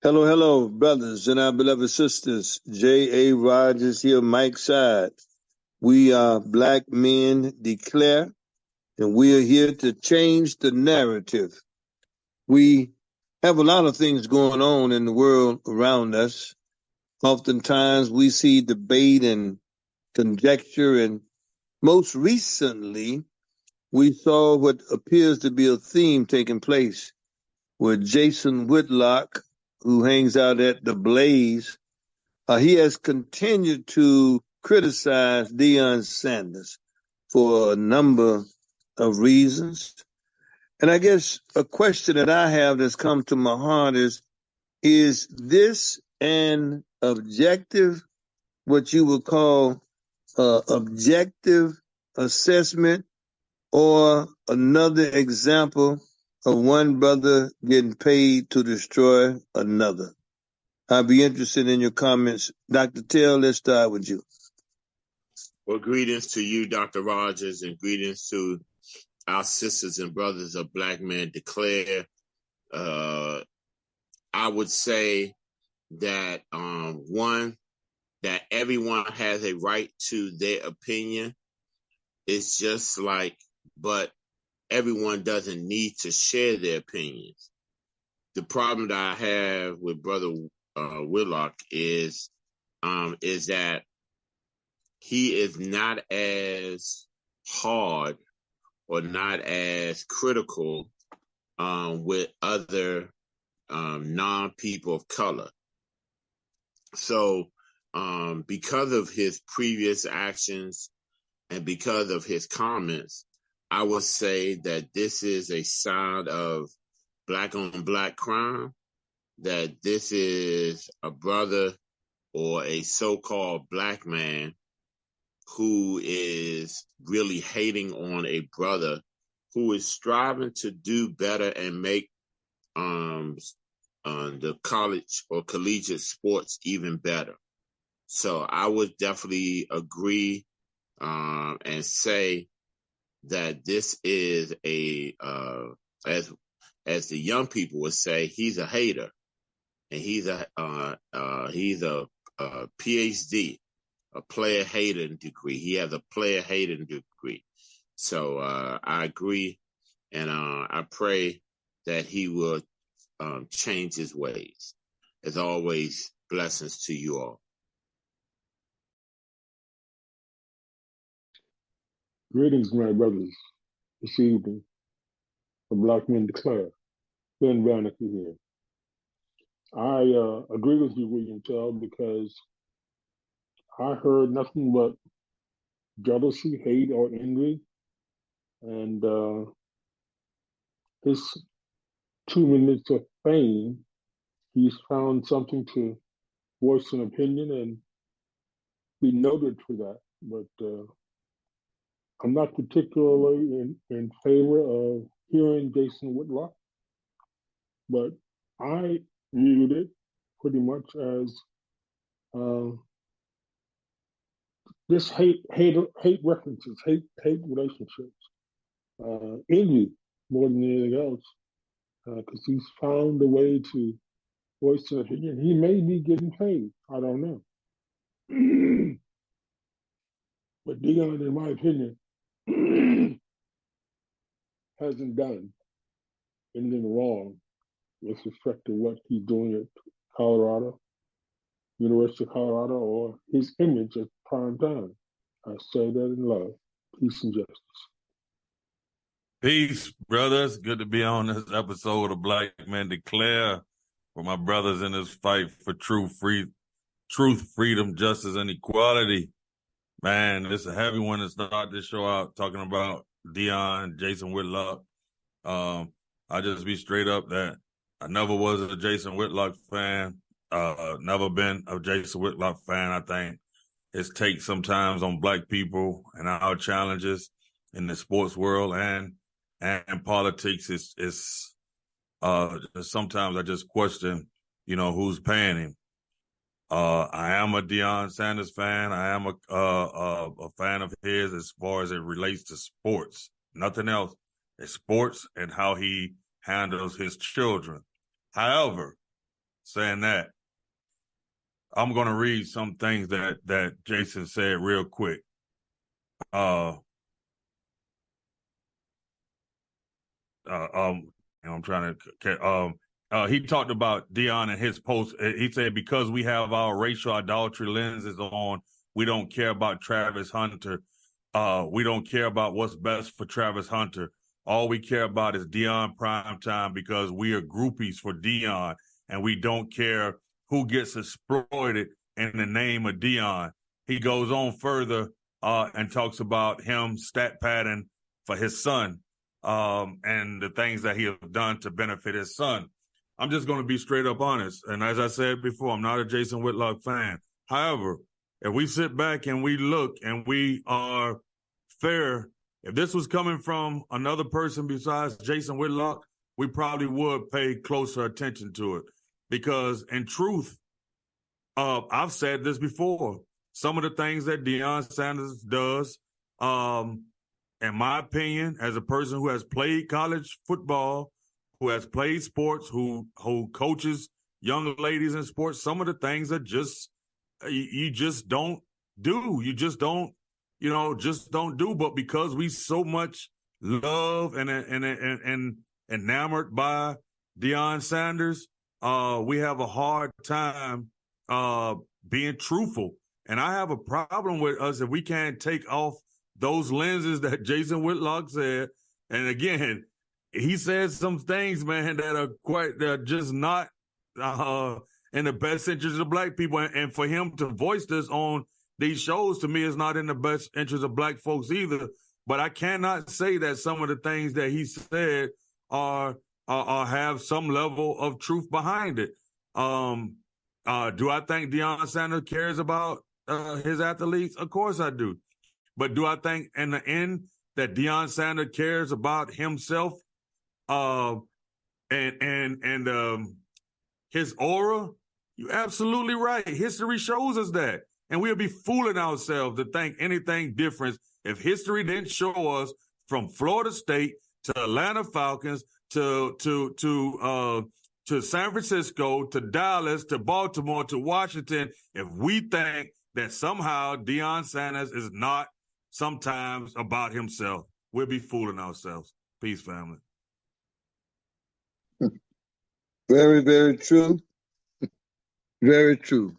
Hello, hello, brothers and our beloved sisters. J.A. Rogers here, Mike Side. We are Black Men Declare, and we are here to change the narrative. We have a lot of things going on in the world around us. Oftentimes we see debate and conjecture, and most recently we saw what appears to be a theme taking place with Jason Whitlock, who hangs out at the Blaze. He has continued to criticize Deion Sanders for a number of reasons. And I guess a question that I have that's come to my heart is this an objective, what you would call objective assessment, or another example of one brother getting paid to destroy another? I'll be interested in your comments. Dr. Tell, let's start with you. Well, greetings to you, Dr. Rogers, and greetings to our sisters and brothers of Blackmen Declare. I would say that, one, that everyone has a right to their opinion. It's just like, but everyone doesn't need to share their opinions. The problem that I have with Brother Whitlock is that he is not as hard or not as critical with other non-people of color. So because of his previous actions and because of his comments, I would say that this is a sign of black on black crime, that this is a brother or a so-called black man who is really hating on a brother who is striving to do better and make the college or collegiate sports even better. So I would definitely agree and say that this is as the young people would say, he's a hater, and he's a PhD, a player hating degree. He has a player hating degree. So I agree, and I pray that he will change his ways. As always, blessings to you all. Greetings, my brothers, this evening. The Blackmen Declare. Ben Banneker here. I agree with you, William Tell, because I heard nothing but jealousy, hate, or envy. And his 2 minutes of fame, he's found something to voice an opinion and be noted for that. But I'm not particularly in favor of hearing Jason Whitlock, but I viewed it pretty much as this hate references, hate relationships, envy more than anything else, because he's found a way to voice an opinion. He may be getting paid. I don't know. But Deion, in my opinion, hasn't done anything wrong with respect to what he's doing at Colorado, University of Colorado, or his image at prime time. I say that in love, peace, and justice. Peace, brothers. Good to be on this episode of Black Men Declare, for my brothers in this fight for truth, freedom, justice, and equality. Man, it's a heavy one to start this show out talking about Deion, Jason Whitlock. I just be straight up that I never was a Jason Whitlock fan. Never been a Jason Whitlock fan. I think his take sometimes on black people and our challenges in the sports world and politics is sometimes I just question, who's paying him. I am a Deion Sanders fan. I am a fan of his as far as it relates to sports. Nothing else. It's sports and how he handles his children. However, saying that, I'm going to read some things that Jason said real quick. I'm trying to. He talked about Deion and his post. He said, because we have our racial idolatry lenses on, we don't care about Travis Hunter. We don't care about what's best for Travis Hunter. All we care about is Deion primetime because we are groupies for Deion, and we don't care who gets exploited in the name of Deion. He goes on further and talks about him stat padding for his son and the things that he has done to benefit his son. I'm just going to be straight up honest. And as I said before, I'm not a Jason Whitlock fan. However, if we sit back and we look and we are fair, if this was coming from another person besides Jason Whitlock, we probably would pay closer attention to it. Because in truth, I've said this before, some of the things that Deion Sanders does, in my opinion, as a person who has played college football, who has played sports, who coaches young ladies in sports, some of the things are just, you just don't do. You just don't, just don't do. But because we so much love and enamored by Deion Sanders, we have a hard time being truthful. And I have a problem with us if we can't take off those lenses that Jason Whitlock said. And again, he said some things, man, that are just not in the best interest of black people. And for him to voice this on these shows, to me, is not in the best interest of black folks either. But I cannot say that some of the things that he said are have some level of truth behind it. Do I think Deion Sanders cares about his athletes? Of course I do. But do I think in the end that Deion Sanders cares about himself and his aura? You're absolutely right. History shows us that. And we'll be fooling ourselves to think anything different if history didn't show us from Florida State to Atlanta Falcons to San Francisco to Dallas to Baltimore to Washington, if we think that somehow Deion Sanders is not sometimes about himself, we'll be fooling ourselves. Peace, family. Very, very true. Very true.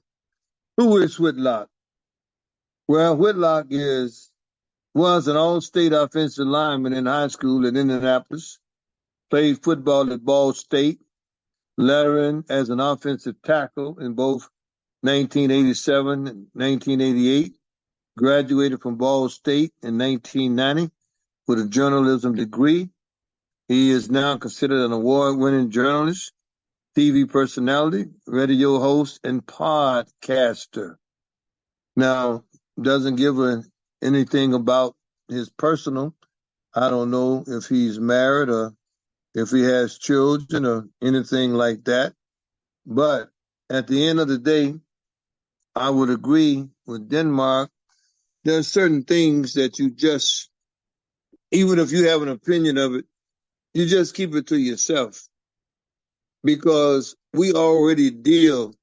Who is Whitlock? Well, Whitlock was an all-state offensive lineman in high school in Indianapolis, played football at Ball State, lettering as an offensive tackle in both 1987 and 1988, graduated from Ball State in 1990 with a journalism degree. He is now considered an award-winning journalist, TV personality, radio host, and podcaster. Now, doesn't give anything about his personal. I don't know if he's married or if he has children or anything like that. But at the end of the day, I would agree with Denmark. There are certain things that you just, even if you have an opinion of it, you just keep it to yourself. Because we already deal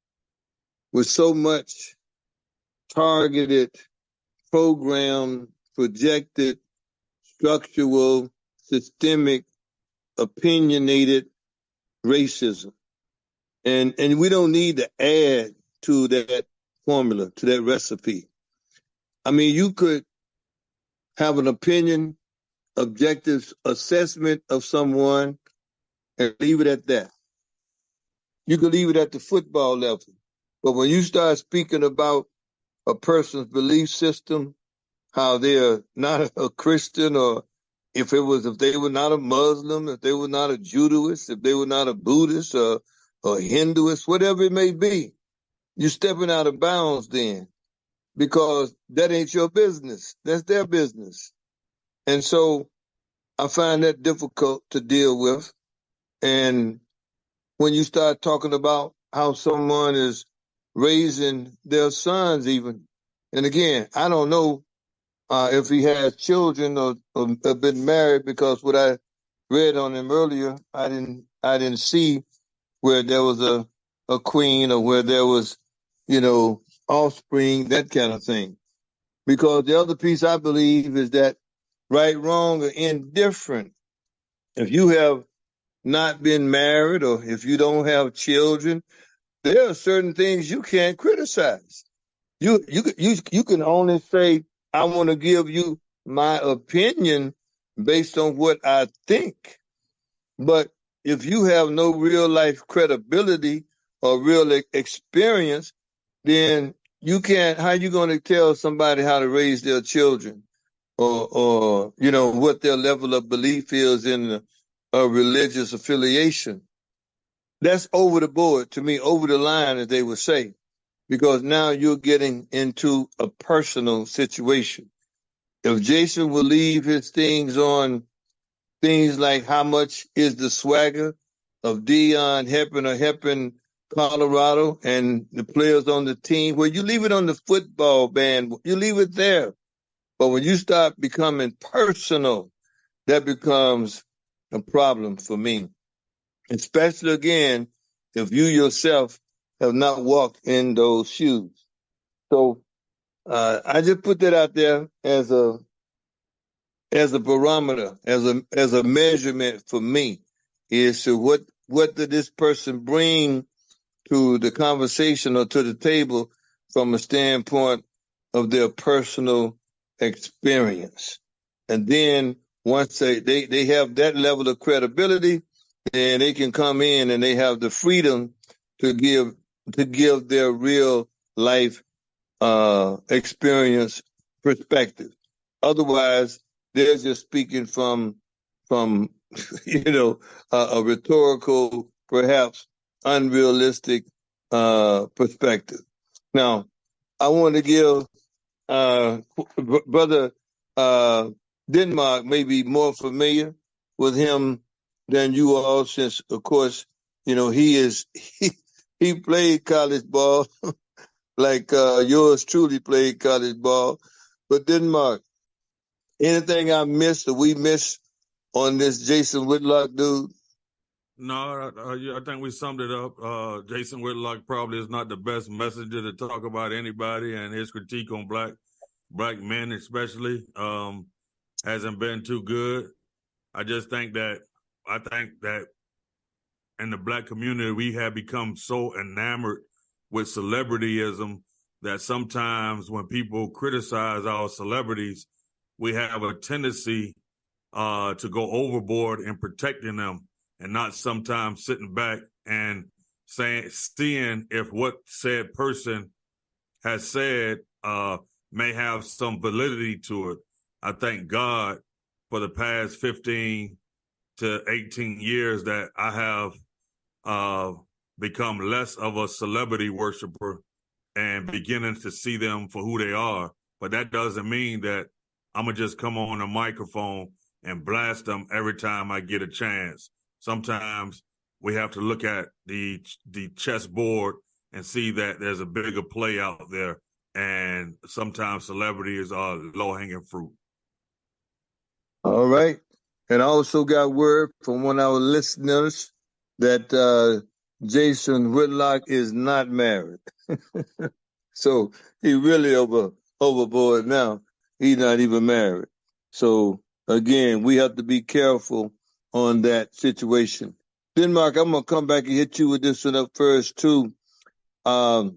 with so much targeted, programmed, projected, structural, systemic, opinionated racism. And we don't need to add to that formula, to that recipe. I mean, you could have an opinion, objective assessment of someone and leave it at that. You could leave it at the football level. But when you start speaking about a person's belief system, how they're not a Christian, or if they were not a Muslim, if they were not a Judaist, if they were not a Buddhist or Hinduist, whatever it may be, you're stepping out of bounds then, because that ain't your business. That's their business. And so I find that difficult to deal with. And when you start talking about how someone is raising their sons even, and again, I don't know if he has children or been married, because what I read on him earlier, I didn't see where there was a queen or where there was, offspring, that kind of thing. Because the other piece I believe is that right, wrong, or indifferent, if you have not been married or if you don't have children, there are certain things you can't criticize. You can only say, I want to give you my opinion based on what I think. But if you have no real life credibility or real experience, then you can't, how you going to tell somebody how to raise their children or what their level of belief is in a religious affiliation? That's over the board to me, over the line, as they would say, because now you're getting into a personal situation. If Jason will leave his things on things like how much is the swagger of Deion helping Colorado and the players on the team, well, you leave it on the football band, you leave it there. But when you start becoming personal, that becomes a problem for me, especially again, if you yourself have not walked in those shoes. So I just put that out there as a barometer, as a measurement for me, is to what did this person bring to the conversation or to the table from a standpoint of their personal experience. And then once they have that level of credibility, then they can come in and they have the freedom to give their real life experience perspective. Otherwise, they're just speaking from a rhetorical, perhaps unrealistic perspective. Now, I want to give brother Denmark may be more familiar with him than you all, since of course he played college ball like yours truly played college ball. But Denmark, anything I missed or we missed on this Jason Whitlock dude? No, I think we summed it up. Jason Whitlock probably is not the best messenger to talk about anybody, and his critique on black men especially hasn't been too good. I think that in the black community, we have become so enamored with celebrityism that sometimes when people criticize our celebrities, we have a tendency to go overboard in protecting them and not sometimes sitting back and seeing if what said person has said may have some validity to it. I thank God for the past 15 to 18 years that I have become less of a celebrity worshiper and beginning to see them for who they are. But that doesn't mean that I'm going to just come on a microphone and blast them every time I get a chance. Sometimes we have to look at the chessboard and see that there's a bigger play out there, and sometimes celebrities are low-hanging fruit. All right. And I also got word from one of our listeners that Jason Whitlock is not married. So he really overboard now. He's not even married. So again, we have to be careful on that situation. Denmark, I'm gonna come back and hit you with this one up first too. The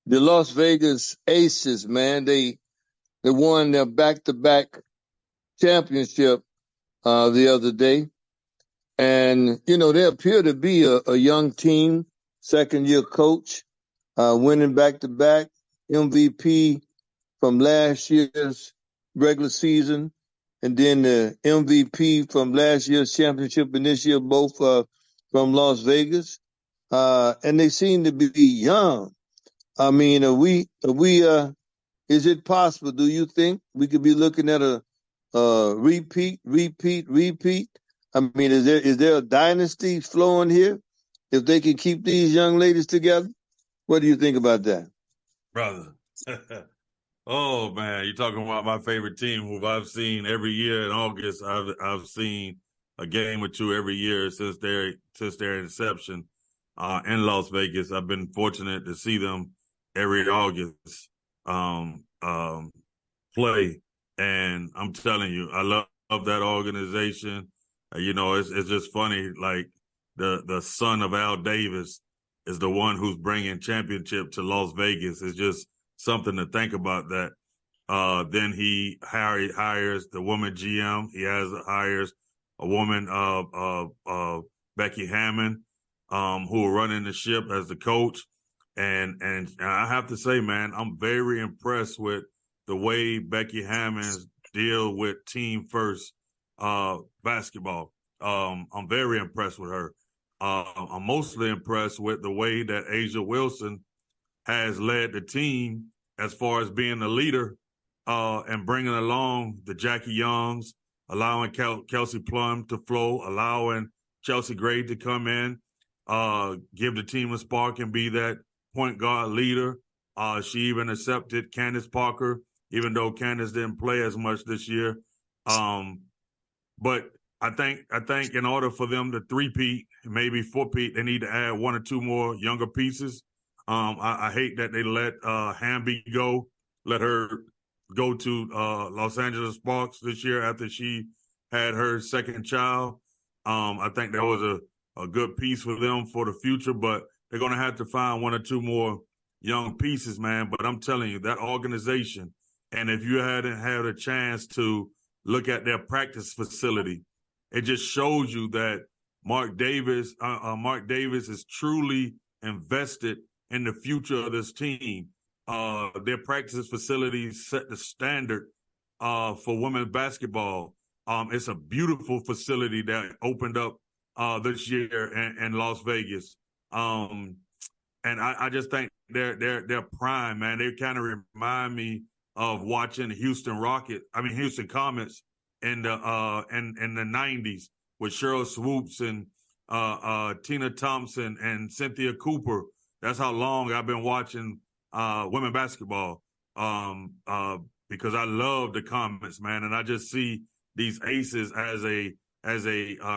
Las Vegas Aces, man, they won their back-to-back championship the other day. And, they appear to be a young team, second-year coach, winning back-to-back, MVP from last year's regular season, and then the MVP from last year's championship and this year, both from Las Vegas. And they seem to be young. I mean, is it possible, do you think, we could be looking at a repeat? I mean, is there a dynasty flowing here if they can keep these young ladies together? What do you think about that? Brother. Oh, man, you're talking about my favorite team, who I've seen every year in August. I've seen a game or two every year since their inception. in Las Vegas. I've been fortunate to see them every August play, and I'm telling you, I love that organization. It's just funny. Like the son of Al Davis is the one who's bringing championship to Las Vegas. It's just something to think about. That then he hires the woman GM. He hires a woman, Becky Hammond, who are running the ship as the coach. And I have to say, man, I'm very impressed with the way Becky Hammond deal with team first basketball. I'm very impressed with her. I'm mostly impressed with the way that A'ja Wilson has led the team as far as being the leader and bringing along the Jackie Youngs, allowing Kelsey Plum to flow, allowing Chelsea Gray to come in, give the team a spark and be that point guard leader. She even accepted Candace Parker, even though Candace didn't play as much this year. But I think in order for them to three-peat, maybe four-peat, they need to add one or two more younger pieces. I hate that they let Hamby go, let her go to Los Angeles Sparks this year after she had her second child. I think that was a good piece for them for the future, but they're going to have to find one or two more young pieces, man. But I'm telling you, that organization, and if you hadn't had a chance to look at their practice facility, it just shows you that Mark Davis is truly invested in the future of this team. Their practice facilities set the standard for women's basketball. It's a beautiful facility that opened up this year in Las Vegas. And I just think they're prime, man. They kind of remind me of watching Houston Comets in the 90s with Cheryl Swoops and Tina Thompson and Cynthia Cooper. That's how long I've been watching women basketball because I love the Comets, man, and I just see these aces as a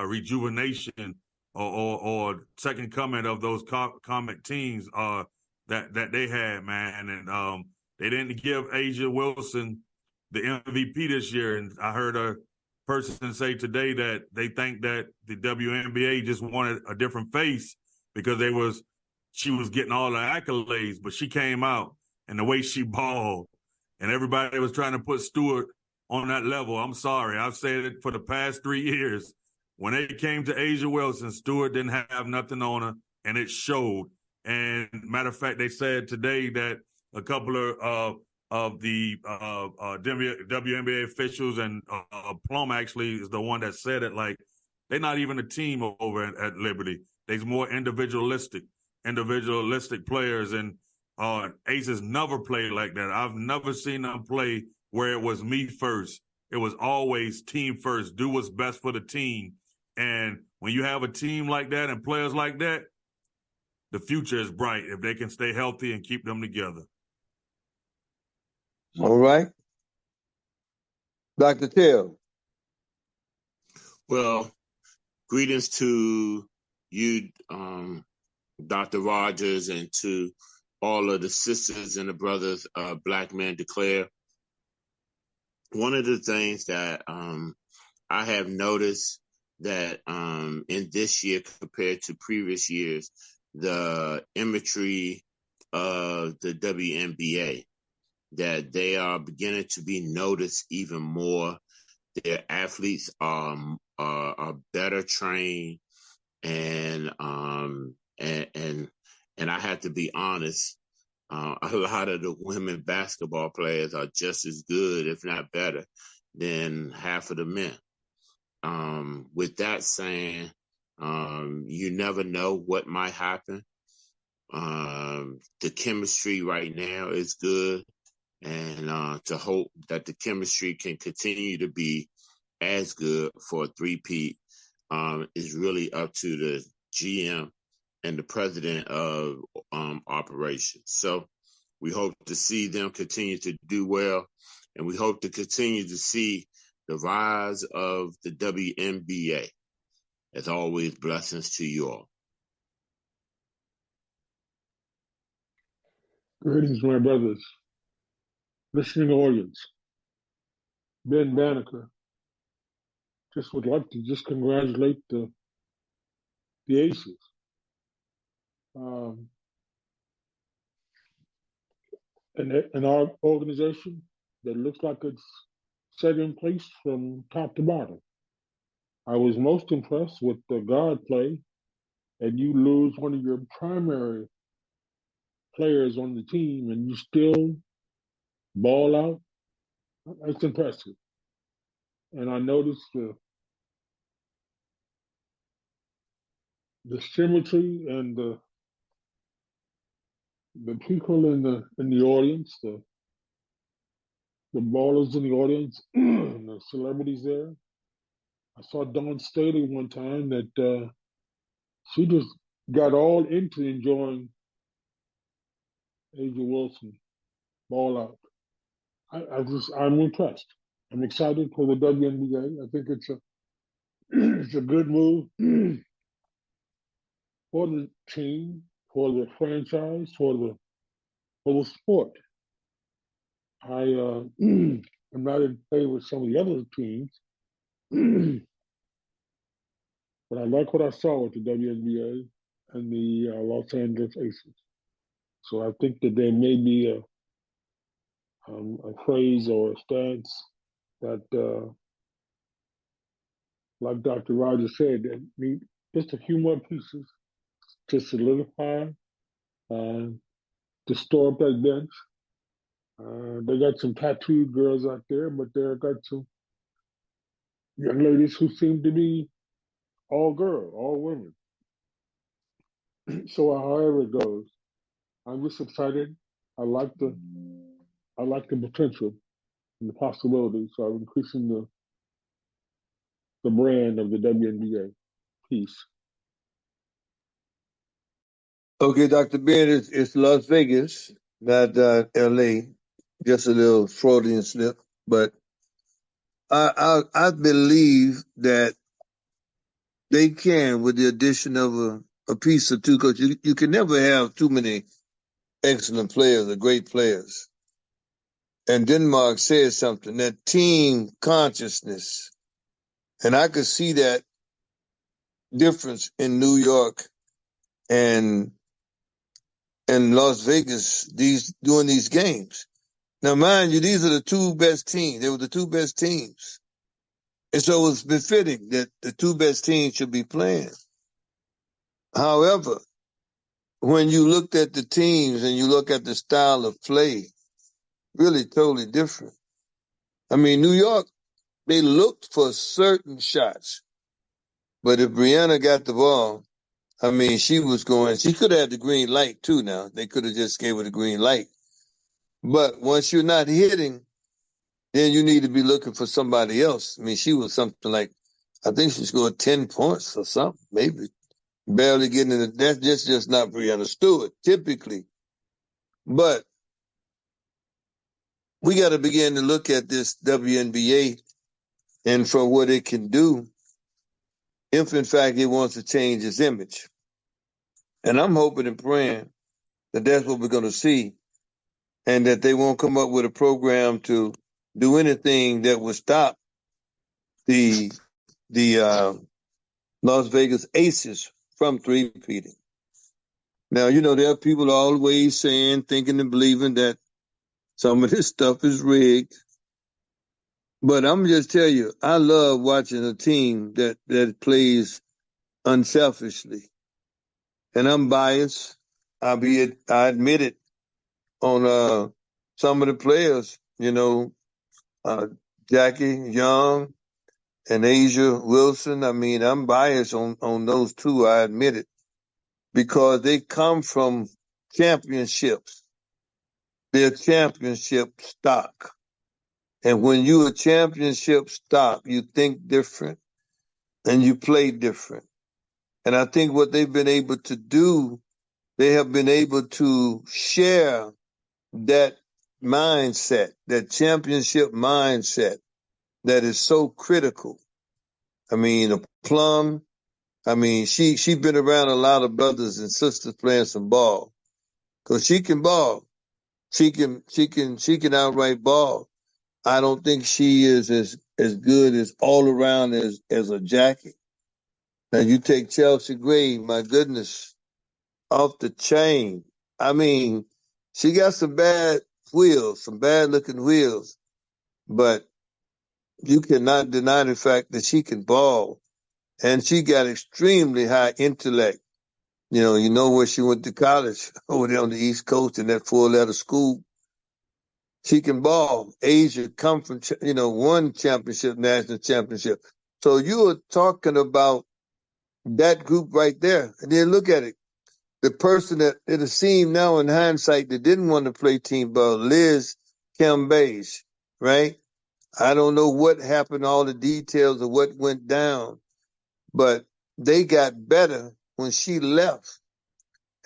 rejuvenation or second coming of those Comet teams that they had, man, and they didn't give A'ja Wilson the MVP this year, and I heard a person say today that they think that the WNBA just wanted a different face because she was getting all the accolades, but she came out and the way she balled, and everybody was trying to put Stewart on that level. I'm sorry. I've said it for the past 3 years. When it came to A'ja Wilson, Stewart didn't have nothing on her, and it showed. And matter of fact, they said today that a couple of the WNBA officials, and Plum actually is the one that said it, like, they're not even a team over at Liberty. They're more individualistic players, and Aces never played like that. I've never seen them play where it was me first. It was always team first. Do what's best for the team. And when you have a team like that and players like that, the future is bright if they can stay healthy and keep them together. All right. Dr. Till. Well, greetings to you, Dr. Rogers, and to all of the sisters and the brothers, Blackmen Declare. One of the things that I have noticed that in this year compared to previous years, the imagery of the WNBA, that they are beginning to be noticed even more. Their athletes are better trained, and I have to be honest, a lot of the women basketball players are just as good, if not better, than half of the men. With that saying, you never know what might happen. The chemistry right now is good, and to hope that the chemistry can continue to be as good for a three-peat is really up to the GM and the president of operations. So we hope to see them continue to do well, and we hope to continue to see the rise of the WNBA. As always, blessings to you all. Greetings, my brothers, listening audience. Ben Banneker. Just would like to just congratulate the Aces. Um, and our organization that looks like it's set in place from top to bottom. I was most impressed with the guard play, and you lose one of your primary players on the team, and you still ball out. That's impressive. And I noticed the symmetry and the people in the audience, the ballers in the audience, and the celebrities there. I saw Dawn Staley one time that she just got all into enjoying Asia Wilson ball out. I'm impressed. I'm excited for the WNBA. I think it's a it's a good move for the team, for the franchise, for the sport. I am not in favor of some of the other teams, but I like what I saw with the WNBA and the Los Angeles Aces. So I think that there may be a phrase or a stance that, like Dr. Rogers said, that need just a few more pieces to solidify, uh, to store up that bench. They got some tattooed girls out there, but they got some young ladies who seem to be all girl, all women. So however it goes, I'm just excited. I like the I like the potential and the possibilities. So I'm increasing the brand of the WNBA. Peace. Okay, Dr. Ben, it's Las Vegas, not L.A. Just a little Freudian slip, but I believe that they can, with the addition of a piece or two, because you can never have too many excellent players or great players. And Denmark said something, that team consciousness. And I could see that difference in New York and Las Vegas, doing these games. Now, mind you, these are the two best teams. They were the two best teams. And so it's befitting that the two best teams should be playing. However, when you looked at the teams and you look at the style of play, really totally different. I mean, New York, they looked for certain shots, but if Brianna got the ball, I mean, she could have had the green light too now. They could have just gave her the green light. But once you're not hitting, then you need to be looking for somebody else. I mean, she was something like, I think she scored 10 points or something, maybe. Barely getting in the, that's just not Brianna Stewart, typically. But we got to begin to look at this WNBA and for what it can do if, in fact, it wants to change its image. And I'm hoping and praying that that's what we're going to see and that they won't come up with a program to do anything that would stop the Las Vegas Aces from three-peating. Now, there are people always saying, thinking and believing that some of this stuff is rigged. But I'm just tell you, I love watching a team that plays unselfishly. And I'm biased, albeit I admit it on some of the players, Jackie Young and Asia Wilson. I mean, I'm biased on those two, I admit it, because they come from championships. They're championship stock. And when you're a championship stock, you think different and you play different. And I think what they've been able to do, they have been able to share that mindset, that championship mindset that is so critical. I mean, Plum, I mean, she been around a lot of brothers and sisters playing some ball because she can ball. She can outright ball. I don't think she is as good as all around as a Jackie. Now you take Chelsea Gray, my goodness, off the chain. I mean, she got some bad wheels, some bad looking wheels, but you cannot deny the fact that she can ball. And she got extremely high intellect. You know where she went to college over there on the East Coast in that 4-letter school. She can ball. Asia come from, won championship, national championship. So you are talking about that group right there. And then look at it. The person that it seemed now in hindsight that didn't want to play team ball, Liz Cambage, right? I don't know what happened, all the details of what went down, but they got better when she left.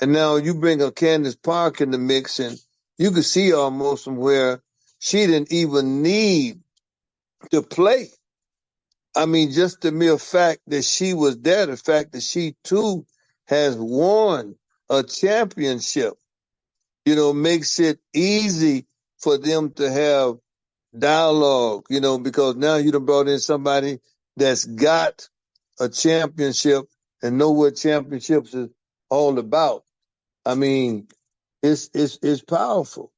And now you bring a Candace Park in the mix, and you could see almost from where she didn't even need to play. I mean, just the mere fact that she was there, the fact that she too has won a championship, makes it easy for them to have dialogue, because now you done brought in somebody that's got a championship and know what championships is all about. I mean, it's powerful.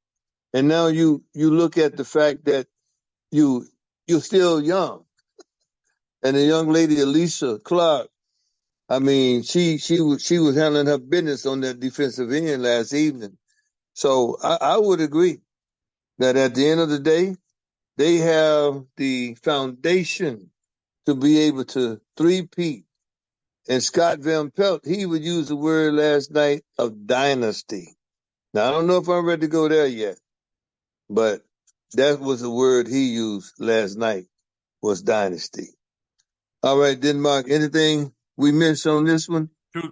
And now you look at the fact that you're still young. And the young lady Alicia Clark, I mean, she was handling her business on that defensive end last evening. So I would agree that at the end of the day, they have the foundation to be able to three-peat. And Scott Van Pelt, he would use the word last night of dynasty. Now, I don't know if I'm ready to go there yet, but that was the word he used last night, was dynasty. All right, Denmark, anything we missed on this one? Two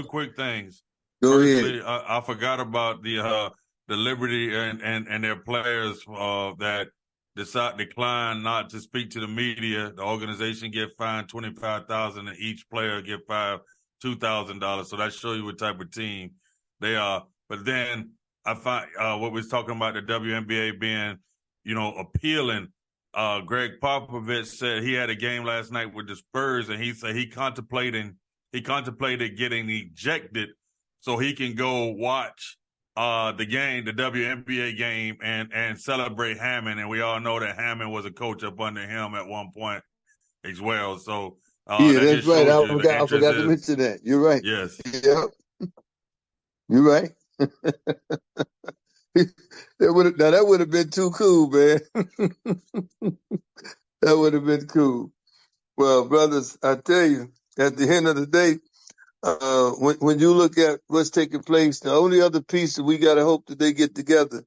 quick things. Go Firstly, ahead. I forgot about the Liberty and their players that decline not to speak to the media. The organization get fined $25,000, and each player get fined $2,000. So that shows you what type of team they are. But then I find what we're talking about, the WNBA being, appealing. Greg Popovich said he had a game last night with the Spurs, and he said he contemplated getting ejected so he can go watch the game, the WNBA game, and celebrate Hammond. And we all know that Hammond was a coach up under him at one point as well. So Yeah, that that's just right. shows I you the forgot, I interest forgot to is. mention that. You're right. Yes. Yep, you're right. That would have been too cool, man. That would have been cool. Well, brothers, I tell you, at the end of the day, when you look at what's taking place, the only other piece that we got to hope that they get together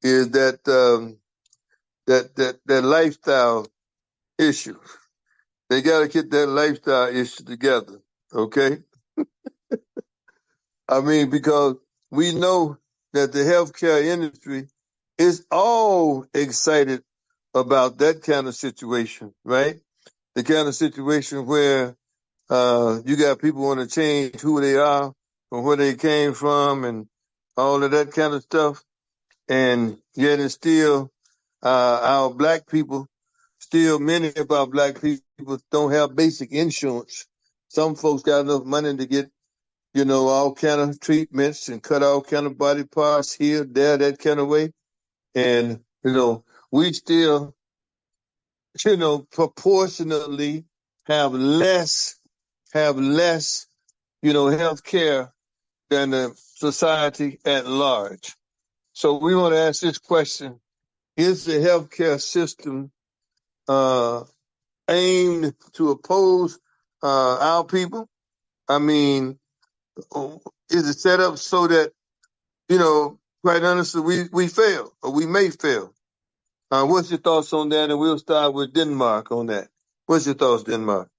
is that lifestyle issue. They got to get that lifestyle issue together, okay? I mean, because we know that the healthcare industry is all excited about that kind of situation, right? The kind of situation where you got people want to change who they are from where they came from and all of that kind of stuff. And yet it's still our black people, still many of our black people don't have basic insurance. Some folks got enough money to get, all kind of treatments and cut all kind of body parts here, there, that kind of way. And, we still, proportionately have less, health care than the society at large. So we want to ask this question. Is the healthcare system aimed to oppose our people? I mean, is it set up so that, quite honestly, we fail or we may fail? What's your thoughts on that? And we'll start with Denmark on that. What's your thoughts, Denmark?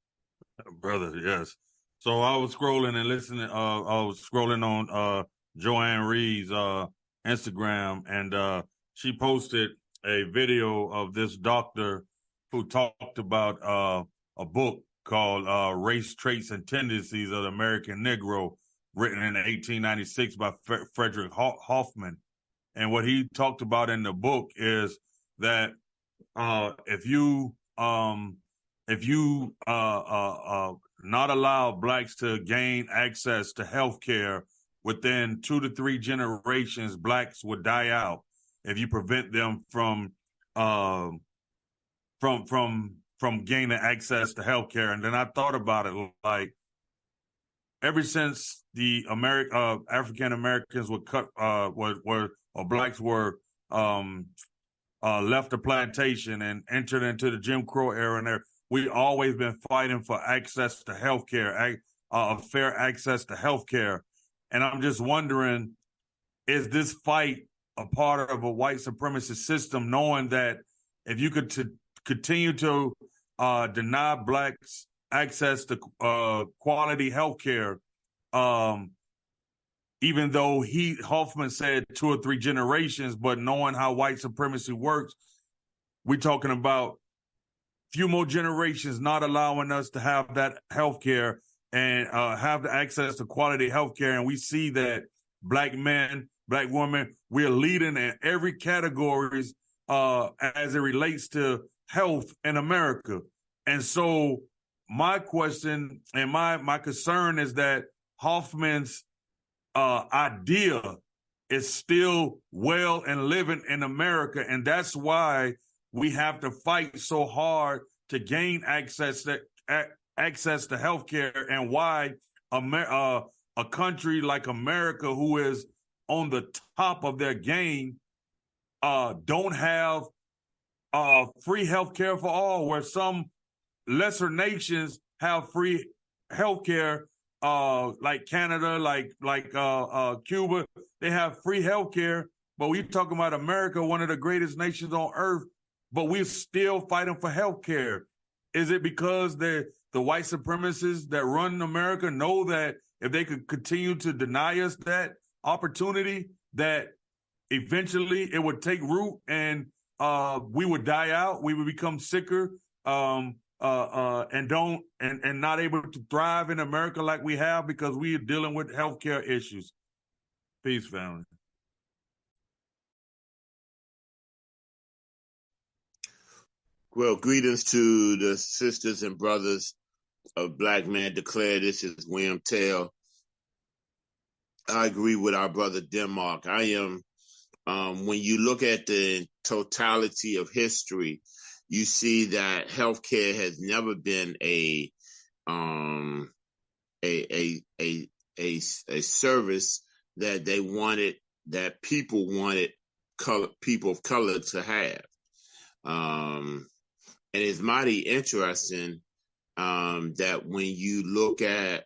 Brother, yes. So I was scrolling and listening. I was scrolling on Joanne Reed's Instagram, and she posted a video of this doctor who talked about a book called Race, Traits, and Tendencies of the American Negro, written in 1896 by Frederick Hoffman. And what he talked about in the book is that if you not allow blacks to gain access to health care within 2 to 3 generations, blacks would die out if you prevent them from gaining access to health care. And then I thought about it, like, ever since the African Americans were cut, or blacks were left the plantation and entered into the Jim Crow era, and we always been fighting for access to health care, fair access to health care. And I'm just wondering, is this fight a part of a white supremacist system, knowing that if you could continue to deny blacks access to quality health care, even though Hoffman said 2 or 3 generations, but knowing how white supremacy works, we're talking about few more generations not allowing us to have that health care and have the access to quality health care. And we see that black men, black women, we're leading in every categories as it relates to health in America. And so my question and my concern is that Hoffman's idea is still well and living in America. And that's why we have to fight so hard to gain access to healthcare, and why a country like America, who is on the top of their game, don't have free healthcare for all, where some lesser nations have free healthcare, like Canada, like Cuba. They have free healthcare, but we're talking about America, one of the greatest nations on earth, but we're still fighting for healthcare. Is it because the white supremacists that run America know that if they could continue to deny us that opportunity, that eventually it would take root and we would die out, we would become sicker, and not able to thrive in America like we have because we are dealing with healthcare issues? Peace, family. Well, greetings to the sisters and brothers of Blackmen Declare. This is William Tell. I agree with our brother Denmark. I am, when you look at the totality of history, you see that healthcare has never been a service that they wanted, that people wanted people of color to have. And it's mighty interesting that when you look at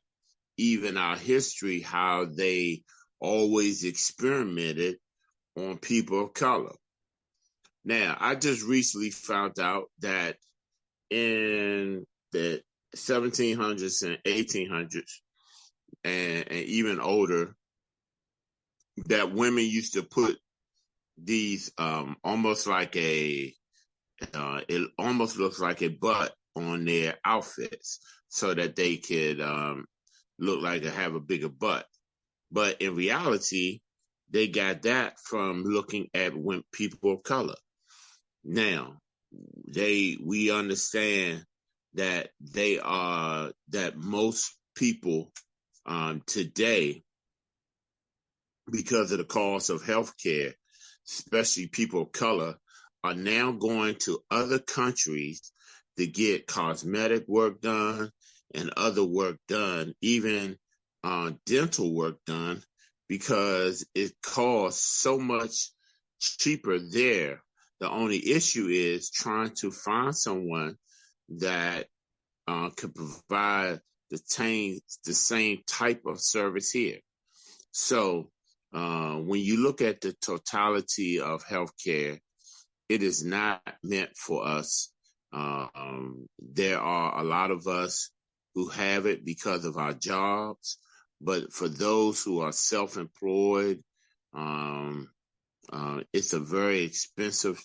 even our history, how they always experimented on people of color. Now, I just recently found out that in the 1700s and 1800s and even older, that women used to put these almost like it almost looks like a butt on their outfits so that they could look like have a bigger butt. But in reality, they got that from looking at people of color. Now, we understand that that most people today, because of the cost of healthcare, especially people of color, are now going to other countries to get cosmetic work done and other work done, even dental work done, because it costs so much cheaper there. The only issue is trying to find someone that could provide the same type of service here. So when you look at the totality of healthcare, it is not meant for us. There are a lot of us who have it because of our jobs, but for those who are self-employed, it's a very expensive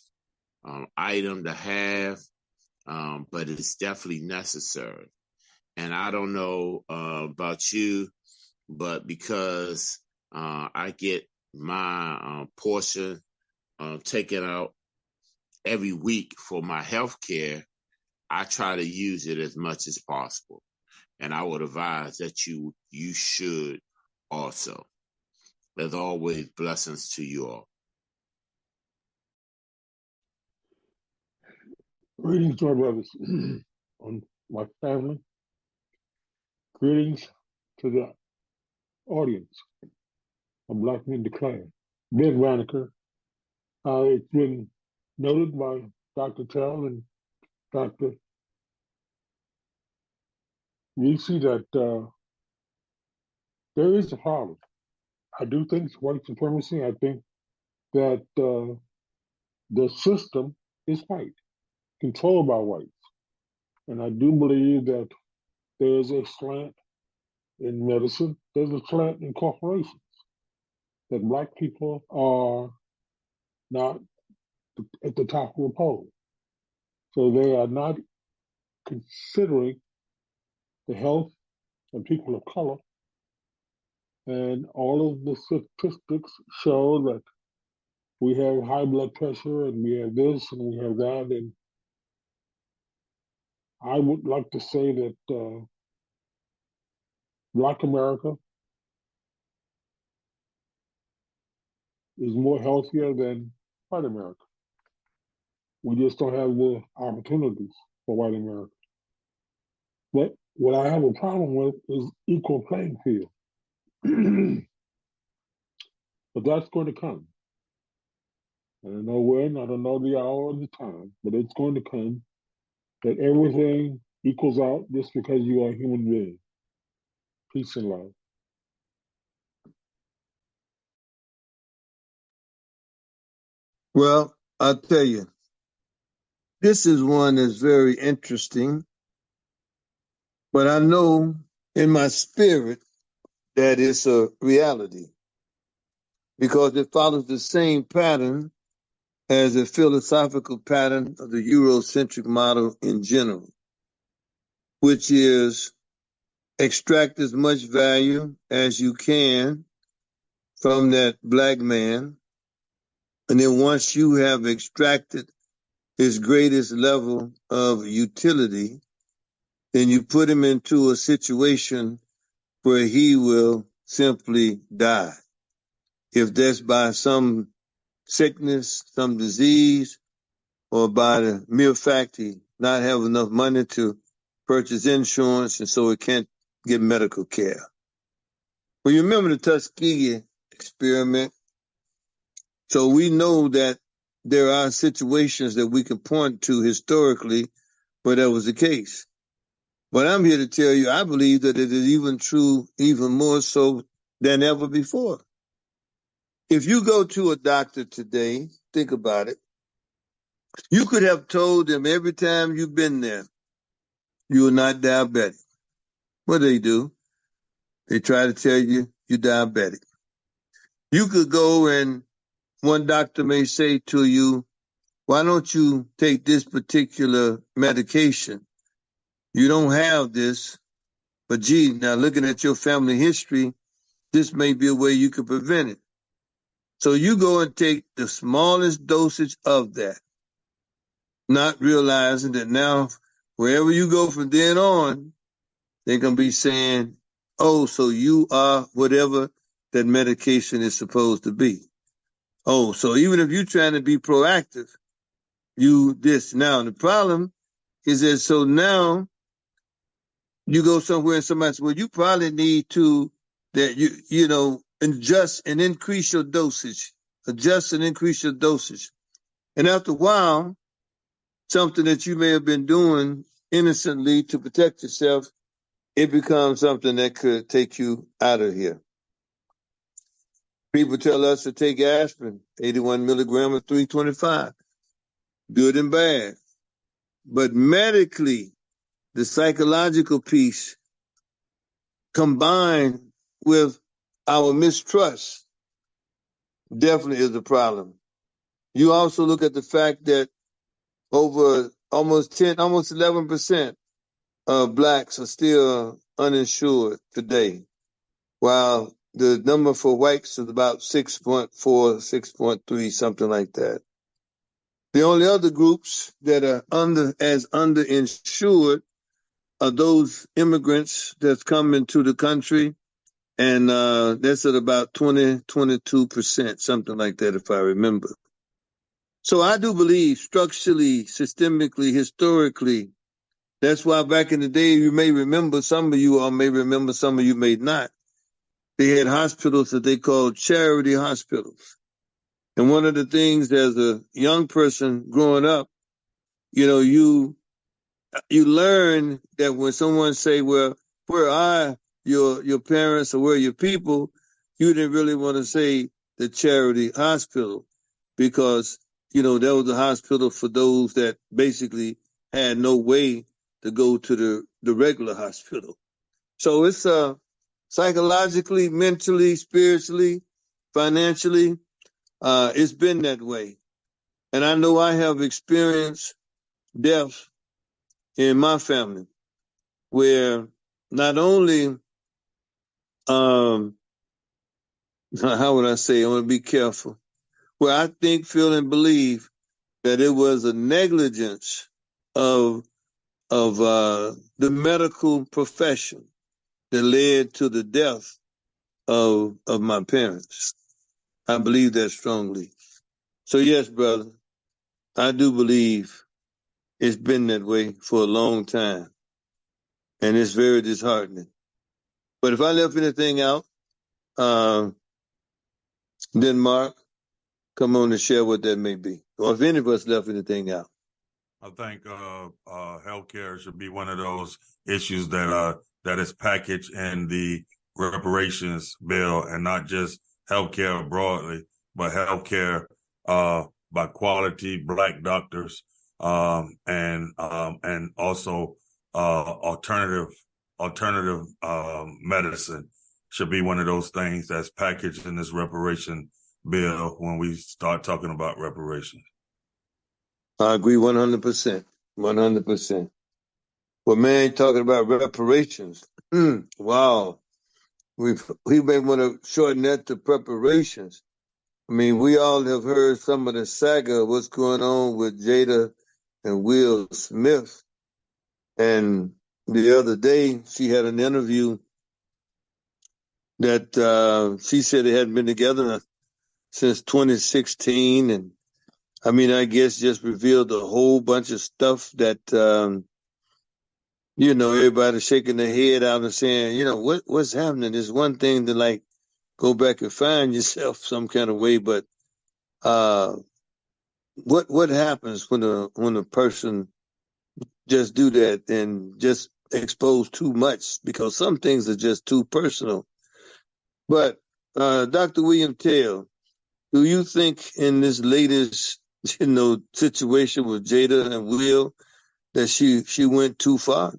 item to have, but it's definitely necessary. And I don't know about you, but because I get my portion taken out every week for my health care, I try to use it as much as possible. And I would advise that you should also. As always, blessings to you all. Greetings, my brothers, on my family. Greetings to the audience of Blackmen Declare. Ben Raniker. It's been noted by Dr. Tell and Dr. Reese that there is a problem. I do think it's white supremacy. I think that the system is white, controlled by whites. And I do believe that there's a slant in medicine, there's a slant in corporations, that Black people are not at the top of the poll. So they are not considering the health of people of color. And all of the statistics show that we have high blood pressure and we have this and we have that. And I would like to say that Black America is more healthier than white America. We just don't have the opportunities for white America. But what I have a problem with is equal playing field. But that's going to come. I don't know when, I don't know the hour or the time, but it's going to come that everything equals out just because you are a human being. Peace and love. Well, I'll tell you, this is one that's very interesting, but I know in my spirit that it's a reality because it follows the same pattern as a philosophical pattern of the Eurocentric model in general, which is extract as much value as you can from that black man. And then once you have extracted his greatest level of utility, then you put him into a situation where he will simply die. If that's by some sickness, some disease, or by the mere fact he not have enough money to purchase insurance and so he can't get medical care. Well, you remember the Tuskegee experiment. So we know that there are situations that we can point to historically where that was the case. But I'm here to tell you, I believe that it is even true, even more so than ever before. If you go to a doctor today, think about it, you could have told them every time you've been there, you're not diabetic. What do? They try to tell you you're diabetic. You could go and one doctor may say to you, why don't you take this particular medication? You don't have this, but gee, now looking at your family history, this may be a way you could prevent it. So you go and take the smallest dosage of that, not realizing that now, wherever you go from then on, they're going to be saying, oh, so you are whatever that medication is supposed to be. Oh, so even if you're trying to be proactive, you this. Now, the problem is that so now you go somewhere and somebody says, well, you probably need to, that adjust and increase your dosage. Adjust and increase your dosage. And after a while, something that you may have been doing innocently to protect yourself, it becomes something that could take you out of here. People tell us to take aspirin, 81 milligrams of 325, good and bad. But medically, the psychological piece combined with our mistrust definitely is a problem. You also look at the fact that over almost 11% of blacks are still uninsured today, while the number for whites is about 6.4, 6.3, something like that. The only other groups that are underinsured are those immigrants that's coming to the country, and that's at about 22%, something like that, if I remember. So I do believe structurally, systemically, historically, that's why back in the day, you may remember, some of you all may remember, some of you may not. They had hospitals that they called charity hospitals. And one of the things as a young person growing up, you learn that when someone say, well, where are your parents or where are your people, you didn't really want to say the charity hospital because, that was a hospital for those that basically had no way to go to the regular hospital. So it's psychologically, mentally, spiritually, financially, it's been that way. And I know I have experienced death in my family where not only, how would I say, I want to be careful, where I think, feel, and believe that it was a negligence of the medical profession that led to the death of my parents. I believe that strongly. So yes, brother, I do believe it's been that way for a long time, and it's very disheartening. But if I left anything out, then Mark, come on and share what that may be, or if any of us left anything out. I think healthcare should be one of those issues that is packaged in the reparations bill, and not just healthcare broadly, but healthcare by quality Black doctors, and also alternative medicine should be one of those things that's packaged in this reparation bill when we start talking about reparations. I agree 100%. 100%. Well, man, talking about reparations. Wow. We may want to shorten that to preparations. I mean, we all have heard some of the saga of what's going on with Jada and Will Smith. And the other day, she had an interview that she said they hadn't been together since 2016. And I mean, I guess just revealed a whole bunch of stuff that, everybody shaking their head out and saying, what's happening? It's one thing to like go back and find yourself some kind of way, but what happens when a person just do that and just expose too much? Because some things are just too personal. But Dr. William Tell, do you think in this latest situation with Jada and Will that she went too far?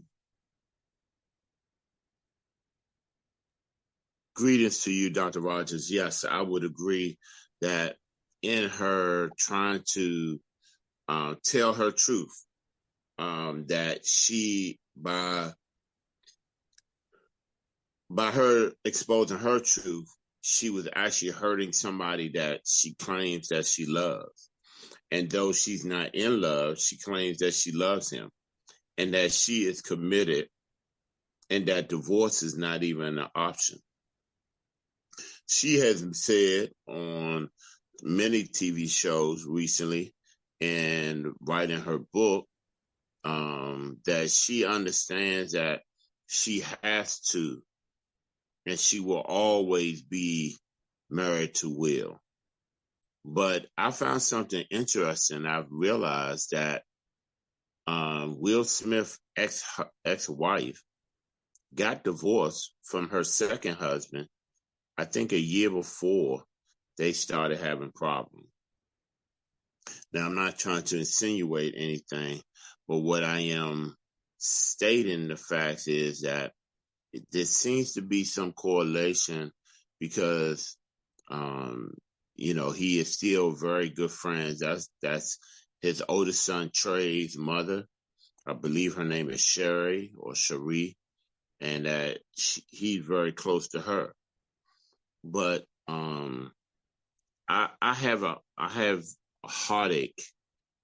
Greetings to you, Dr. Rogers. Yes, I would agree that in her trying to tell her truth, that she, by her exposing her truth, she was actually hurting somebody that she claims that she loves. And though she's not in love, she claims that she loves him and that she is committed and that divorce is not even an option. She has said on many TV shows recently and writing her book that she understands that she has to and she will always be married to Will. But I found something interesting. I've realized that Will Smith's ex-wife got divorced from her second husband, I think a year before they started having problems. Now, I'm not trying to insinuate anything, but what I am stating the facts is that there seems to be some correlation because, he is still very good friends. That's his oldest son, Trey's mother. I believe her name is Sherry or Cherie, and that he's very close to her. but I have a heartache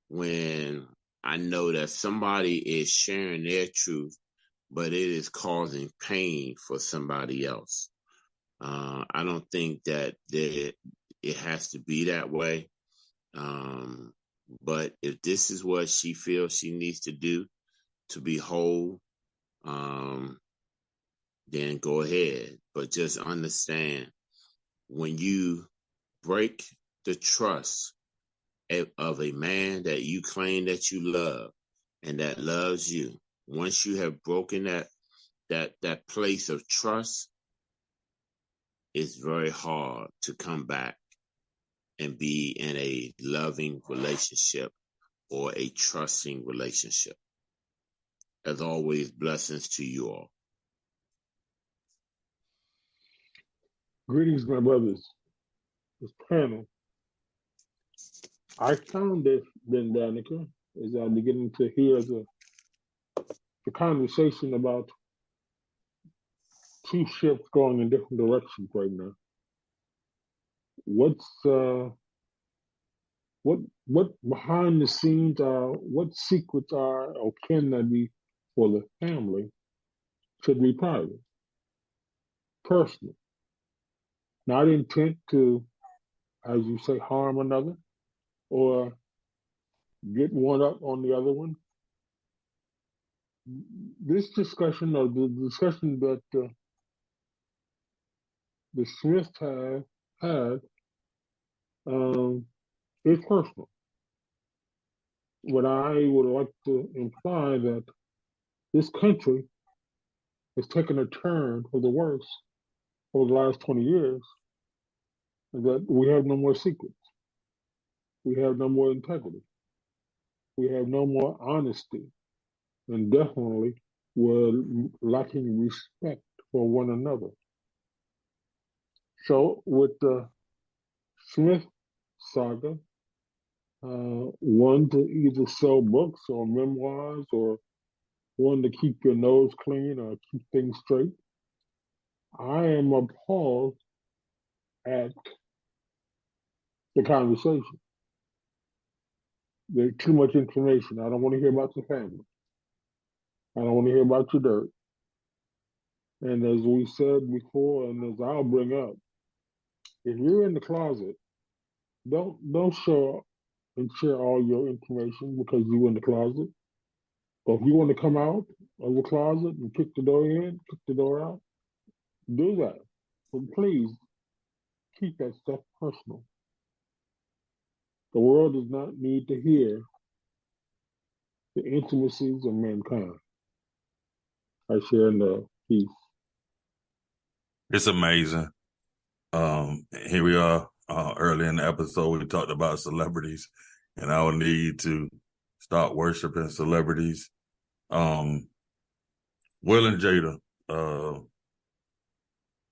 when I know that somebody is sharing their truth, but it is causing pain for somebody else. I don't think that it has to be that way. But if this is what she feels she needs to do to be whole, then go ahead. But just understand, when you break the trust of a man that you claim that you love and that loves you, once you have broken that place of trust, it's very hard to come back and be in a loving relationship or a trusting relationship. As always, blessings to you all. Greetings, my brothers. This panel. I found this, Ben Danica, as I'm beginning to hear the conversation about two ships going in different directions right now. What's what behind the scenes are, what secrets are or can there be for the family should be private, personal, not intent to, as you say, harm another or get one up on the other one. This discussion, or the discussion that the Smiths have had, is personal. What I would like to imply that this country has taken a turn for the worse over the last 20 years, that we have no more secrets. We have no more integrity. We have no more honesty. And definitely we're lacking respect for one another. So with the Smith saga, one to either sell books or memoirs, or one to keep your nose clean or keep things straight, I am appalled at the conversation. There's too much information. I don't want to hear about your family. I don't want to hear about your dirt. And as we said before, and as I'll bring up, if you're in the closet, don't show up and share all your information because you're in the closet. But if you want to come out of the closet and kick the door in, kick the door out, do that. But please keep that stuff personal. The world does not need to hear the intimacies of mankind. I share in the peace. It's amazing. Here we are, early in the episode, we talked about celebrities and our need to start worshiping celebrities. Will and Jada,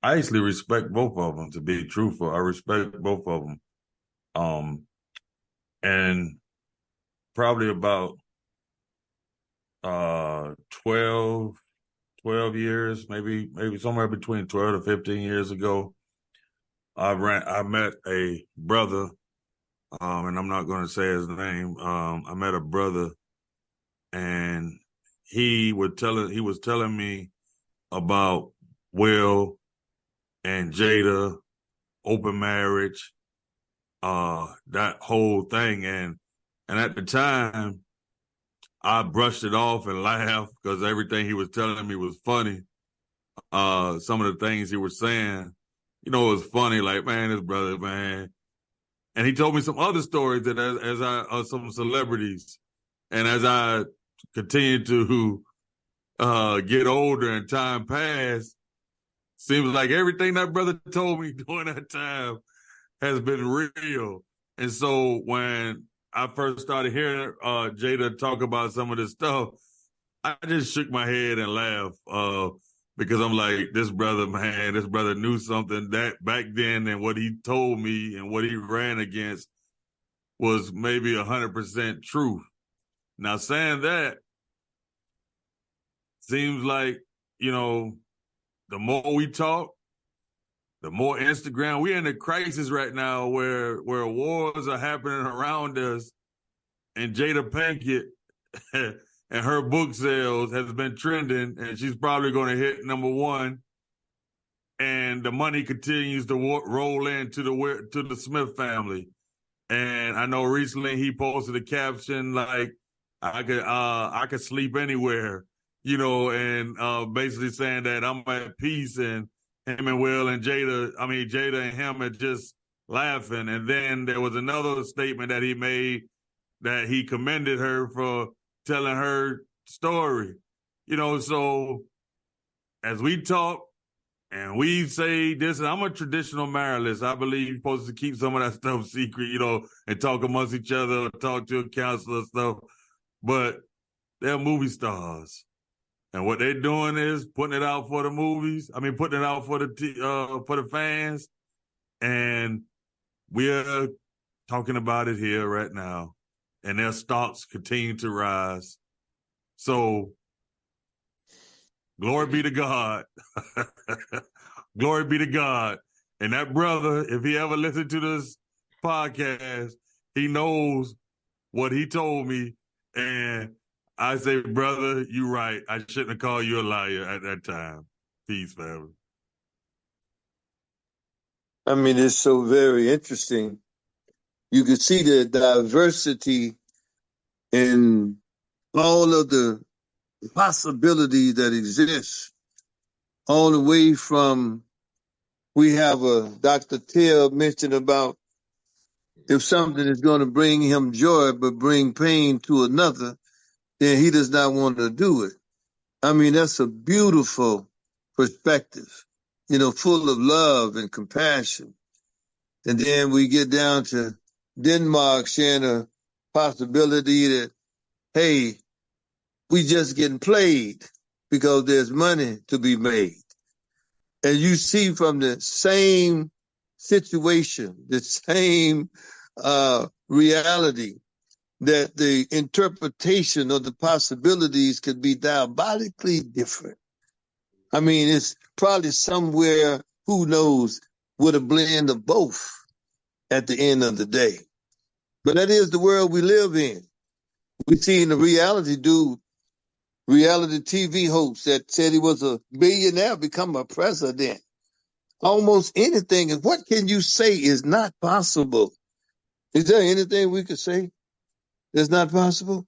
I actually respect both of them, to be truthful. I respect both of them. And probably about 12 years, maybe somewhere between 12 to 15 years ago, I met a brother, and I'm not going to say his name. I met a brother, and he was telling me about Will and Jada, open marriage, that whole thing, and at the time, I brushed it off and laughed because everything he was telling me was funny. Some of the things he was saying, it was funny. Like, man, this brother, man. And he told me some other stories that as some celebrities, and as I continued to get older and time passed, seems like everything that brother told me during that time has been real. And so when I first started hearing Jada talk about some of this stuff, I just shook my head and laughed because I'm like, this brother knew something that back then, and what he told me and what he ran against was maybe 100% truth. Now, saying that, seems like, the more we talk, the more Instagram, we're in a crisis right now where wars are happening around us, and Jada Pinkett and her book sales has been trending, and she's probably going to hit #1. And the money continues to roll into the Smith family. And I know recently he posted a caption like, I could sleep anywhere, and basically saying that I'm at peace, and him and Will and Jada and him are just laughing. And then there was another statement that he made that he commended her for telling her story, so as we talk, and we say this, and I'm a traditional moralist. I believe you're supposed to keep some of that stuff secret, and talk amongst each other, or talk to a counselor and stuff. But they're movie stars. And what they're doing is putting it out for the movies. Putting it out for the fans. And we're talking about it here right now. And their stocks continue to rise. So, glory be to God. Glory be to God. And that brother, if he ever listened to this podcast, he knows what he told me. And I say, brother, you're right. I shouldn't have called you a liar at that time. Peace, family. It's so very interesting. You can see the diversity in all of the possibilities that exist, all the way from, we have a Dr. Till mentioned about if something is going to bring him joy but bring pain to another, then he does not want to do it. That's a beautiful perspective, full of love and compassion. And then we get down to Denmark sharing a possibility that, hey, we just getting played because there's money to be made. And you see from the same situation, the same reality, that the interpretation of the possibilities could be diabolically different. It's probably somewhere, who knows, with a blend of both at the end of the day. But that is the world we live in. We seen the reality TV host that said he was a billionaire become a president. Almost anything. And what can you say is not possible? Is there anything we could say that's not possible?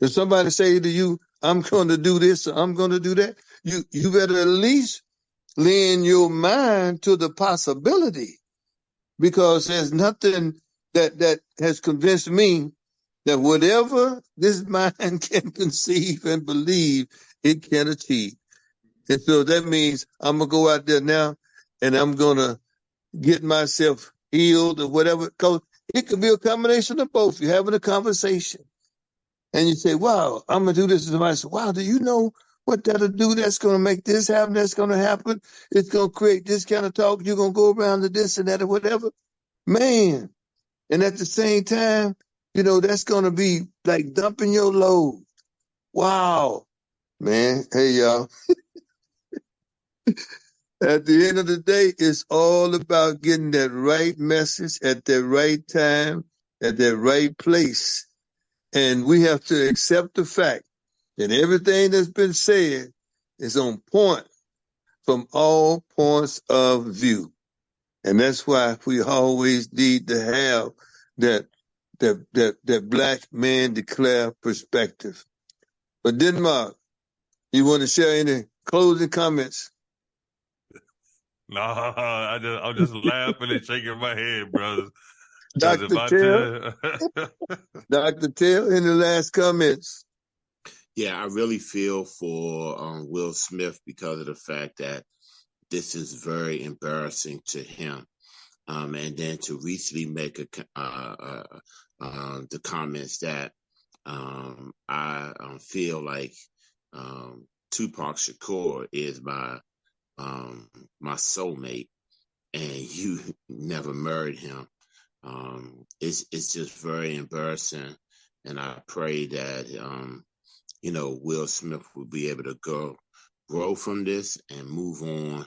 If somebody say to you, I'm going to do this or I'm going to do that, you better at least lend your mind to the possibility, because there's nothing that has convinced me that whatever this mind can conceive and believe, it can achieve. And so that means I'm going to go out there now and I'm going to get myself healed or whatever. Because it could be a combination of both. You're having a conversation and you say, wow, I'm going to do this. And somebody says, wow, do you know what that'll do? That's going to make this happen. That's going to happen. It's going to create this kind of talk. You're going to go around to this and that or whatever. Man. And at the same time, that's going to be like dumping your load. Wow. Man. Hey, y'all. At the end of the day, it's all about getting that right message at that right time, at that right place. And we have to accept the fact that everything that's been said is on point from all points of view. And that's why we always need to have that Black Man Declare perspective. But Denmark, you want to share any closing comments? No, I'm just laughing and shaking my head, brothers. Dr. Till, Dr. Till, any last comments? Yeah, I really feel for Will Smith because of the fact that this is very embarrassing to him. And then to recently make the comments that I feel like Tupac Shakur is my soulmate, and you never married him. It's just very embarrassing, and I pray that Will Smith will be able to grow from this and move on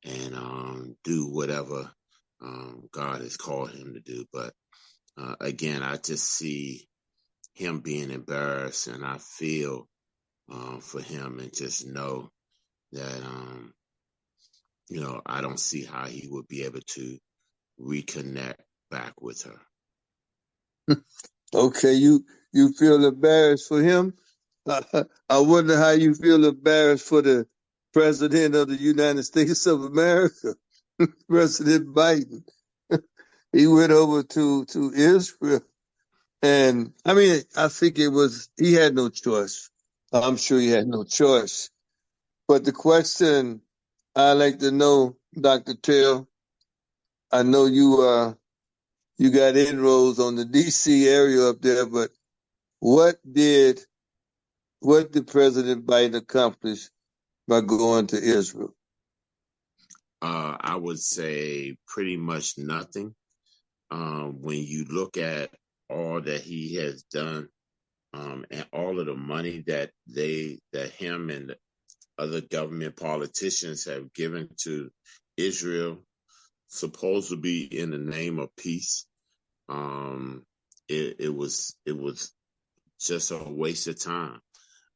and do whatever God has called him to do. But again, I just see him being embarrassed, and I feel for him, and just know that I don't see how he would be able to reconnect back with her. Okay, you feel embarrassed for him? I wonder how you feel embarrassed for the President of the United States of America, President Biden. He went over to Israel, and I mean, I think he had no choice. I'm sure he had no choice. But the question I like to know, Dr. Tell, I know you got inroads on the DC area up there, but what did President Biden accomplish by going to Israel? I would say pretty much nothing. When you look at all that he has done, and all of the money that him and the other government politicians have given to Israel, supposed to be in the name of peace, it was just a waste of time.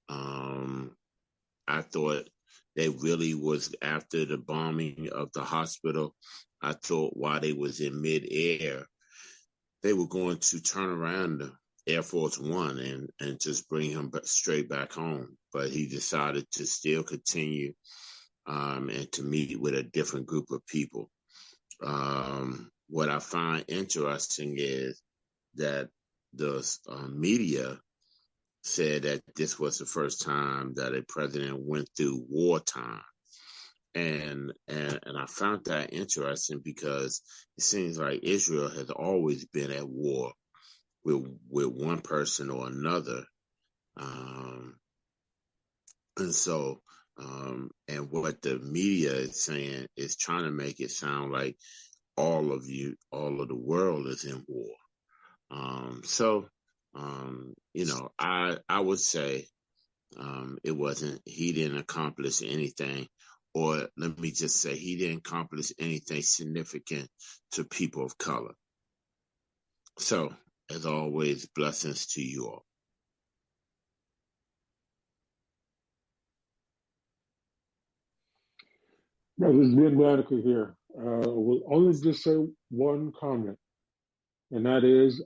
I thought they really was after the bombing of the hospital. I thought while they was in midair, they were going to turn around the Air Force One and just bring him straight back home. But he decided to still continue and to meet with a different group of people. What I find interesting is that the media said that this was the first time that a president went through wartime. And I found that interesting because it seems like Israel has always been at war with one person or another. And so, and what the media is saying is trying to make it sound like all of the world is in war. I would say he didn't accomplish anything, or let me just say he didn't accomplish anything significant to people of color. So, as always, blessings to you all. This is Ben Radical here. Will only just say one comment, and that is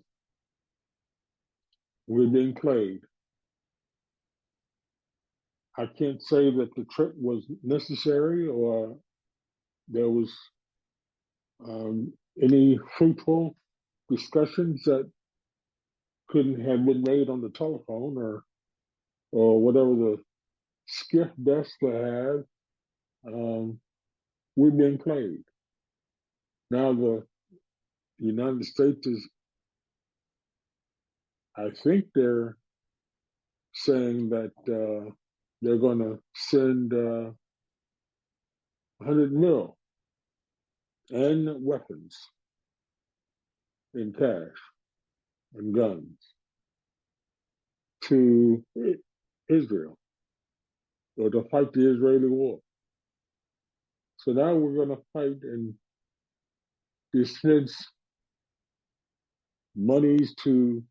we're being played. I can't say that the trip was necessary or there was any fruitful discussions that couldn't have been made on the telephone or whatever the skiff best to have. We're being played. Now the United States is, I think they're saying that they're going to send 100 mil and weapons in cash and guns to Israel or to fight the Israeli war. So now we're going to fight and dispense monies to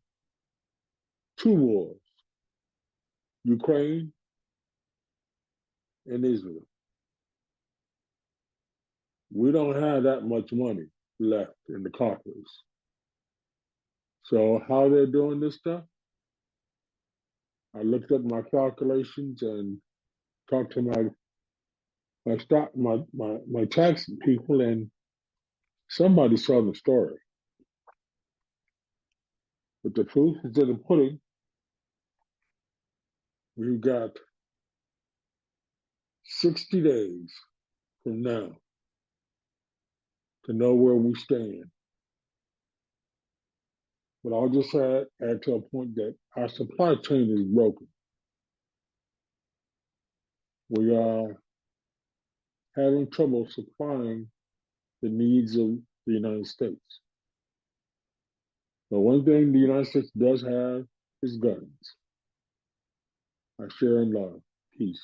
two wars, Ukraine and Israel. We don't have that much money left in the coffers. So how they're doing this stuff, I looked up my calculations and talked to my tax people, and somebody saw the story. But the proof is in the pudding. We've got 60 days from now to know where we stand. But I'll just add to a point that our supply chain is broken. We are having trouble supplying the needs of the United States. But one thing the United States does have is guns. I share in love. Peace.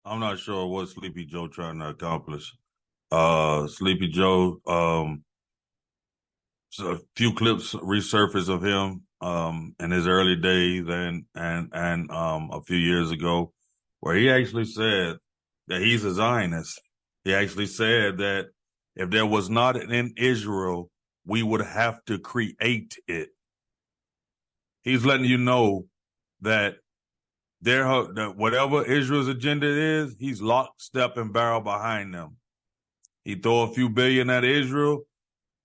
I'm not sure what Sleepy Joe trying to accomplish. Sleepy Joe, so a few clips resurfaced of him in his early days and a few years ago, where he actually said that he's a Zionist. He actually said that if there was not an Israel, we would have to create it. He's letting you know that that whatever Israel's agenda is, he's lock, step, and barrel behind them. He throw a few billion at Israel,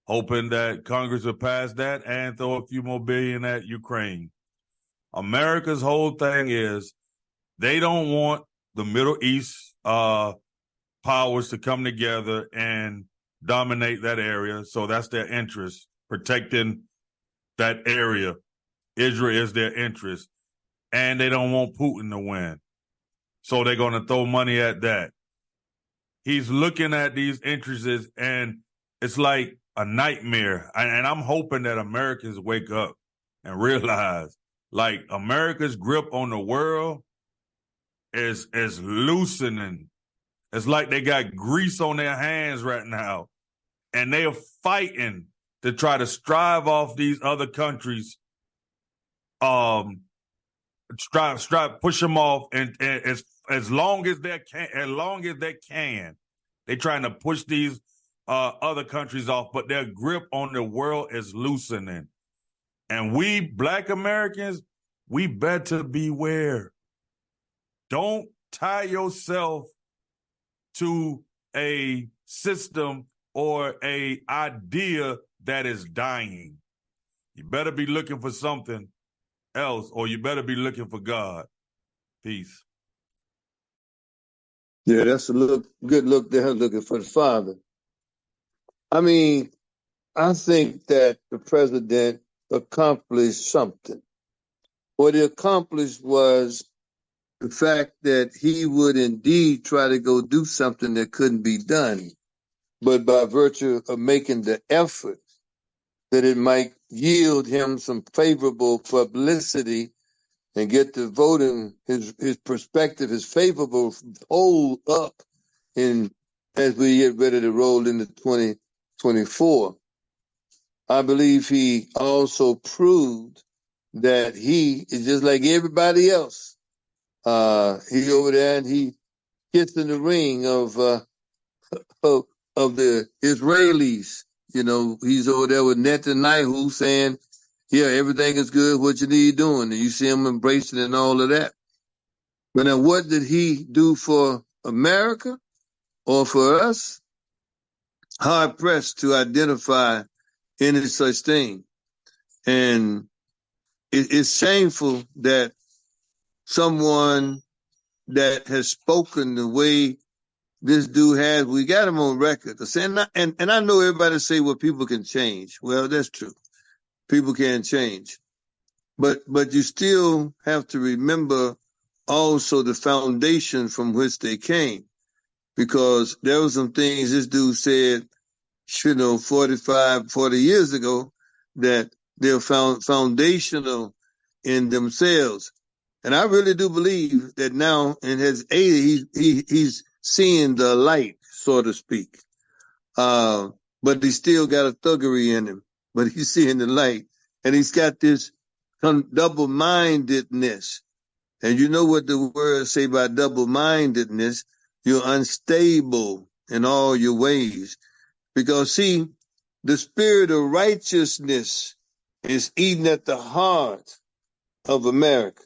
hoping that Congress would pass that, and throw a few more billion at Ukraine. America's whole thing is they don't want the Middle East powers to come together and dominate that area. So that's their interest, protecting that area. Israel is their interest. And they don't want Putin to win. So they're going to throw money at that. He's looking at these interests, and it's like a nightmare. And I'm hoping that Americans wake up and realize, like, America's grip on the world is loosening. It's like they got grease on their hands right now, and they are fighting to try to strive off these other countries, push them off, and as long as they can, they're trying to push these other countries off, but their grip on the world is loosening. And we Black Americans, we better beware. Don't tie yourself to a system or a idea that is dying. You better be looking for something else, or you better be looking for God. Peace. Yeah, that's a good look there, looking for the Father. I mean, I think that the president accomplished something. What he accomplished was the fact that he would indeed try to go do something that couldn't be done, but by virtue of making the effort, that it might yield him some favorable publicity and get the voting, his perspective, his favorable hold up as we get ready to roll into 2024. I believe he also proved that he is just like everybody else. He over there and he gets in the ring of the Israelis. You know, he's over there with Netanyahu saying, yeah, everything is good, what you need doing. And you see him embracing and all of that. But now what did he do for America or for us? Hard pressed to identify any such thing. And it's shameful that someone that has spoken the way this dude has, we got him on record. And I know everybody say, well, people can change. Well, that's true. People can change. But you still have to remember also the foundation from which they came. Because there were some things this dude said, 40 years ago, that they're foundational in themselves. And I really do believe that now in his 80s, he's seeing the light, so to speak. But he's still got a thuggery in him, but he's seeing the light. And he's got this double-mindedness. And you know what the words say about double-mindedness? You're unstable in all your ways. Because see, the spirit of righteousness is eating at the heart of America.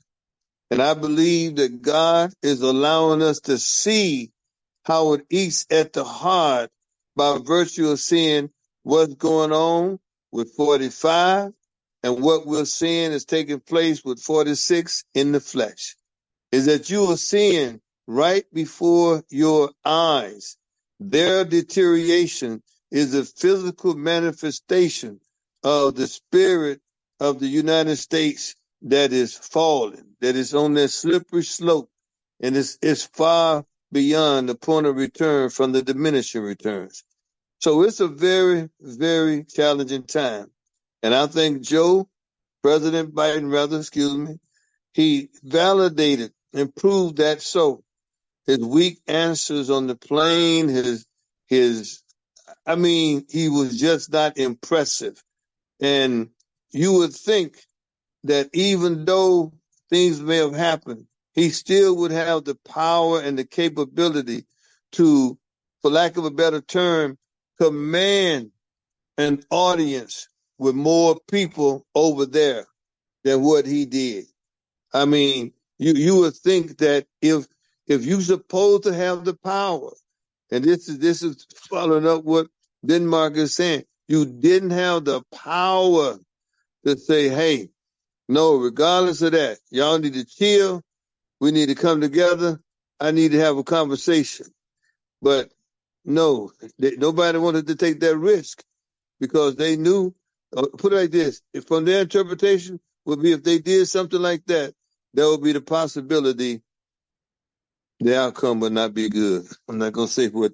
And I believe that God is allowing us to see how it eats at the heart by virtue of seeing what's going on with 45 and what we're seeing is taking place with 46 in the flesh. Is that you are seeing right before your eyes. Their deterioration is a physical manifestation of the spirit of the United States that is falling, that is on that slippery slope, and it's far beyond the point of return from the diminishing returns. So it's a very, very challenging time. And I think President Biden, he validated and proved that so. his weak answers on the plane, he was just not impressive. And you would think that even though things may have happened, he still would have the power and the capability to, for lack of a better term, command an audience with more people over there than what he did. I mean, you would think that if you're supposed to have the power, and this is following up what Denmark is saying, you didn't have the power to say, hey, no, regardless of that, y'all need to chill. We need to come together. I need to have a conversation. But no, nobody wanted to take that risk because they knew, put it like this, if from their interpretation would be if they did something like that, there would be the possibility the outcome would not be good. I'm not going to say what,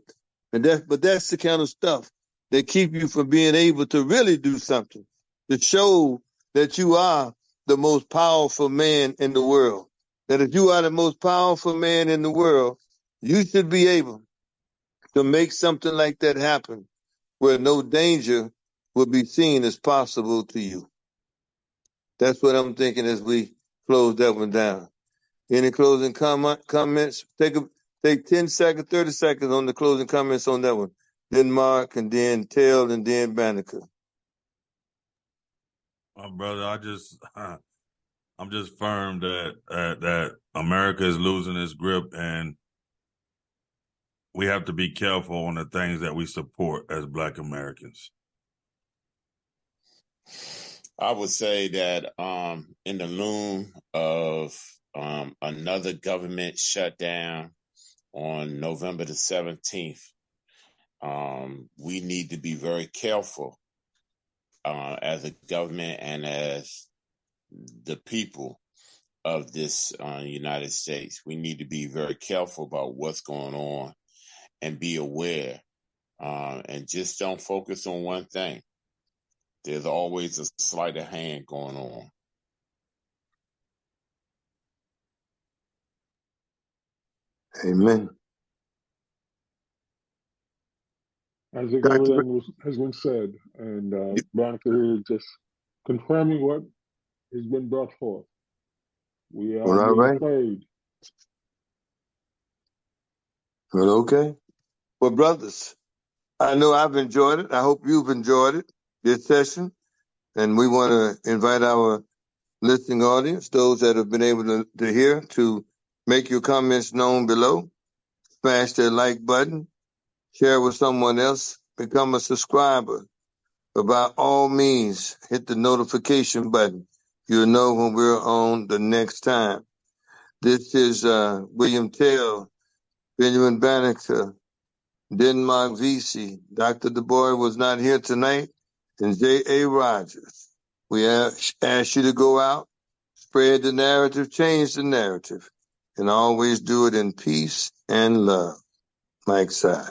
but that's the kind of stuff that keep you from being able to really do something, to show that you are the most powerful man in the world. That if you are the most powerful man in the world, you should be able to make something like that happen where no danger will be seen as possible to you. That's what I'm thinking as we close that one down. Any closing comments? Take 10 seconds, 30 seconds on the closing comments on that one. Then Mark, and then Tell, and then Banneker. My brother, I'm just firm that America is losing its grip, and we have to be careful on the things that we support as Black Americans. I would say that in the loom of another government shutdown on November the 17th, we need to be very careful as a government and as the people of this United States. We need to be very careful about what's going on and be aware, and just don't focus on one thing. There's always a sleight of hand going on. Amen. I think everything has been said, and Monica here just confirming what has been brought forth. We are All being right. played. Well, okay. Well, brothers, I know I've enjoyed it. I hope you've enjoyed it, this session. And we want to invite our listening audience, those that have been able to hear, to make your comments known below. Smash that like button, share with someone else, become a subscriber. But by all means, hit the notification button. You'll know when we're on the next time. This is William Tell, Benjamin Banneker, Denmark VC. Dr. Du Bois was not here tonight, and J.A. Rogers. We ask you to go out, spread the narrative, change the narrative, and always do it in peace and love. Mike Side.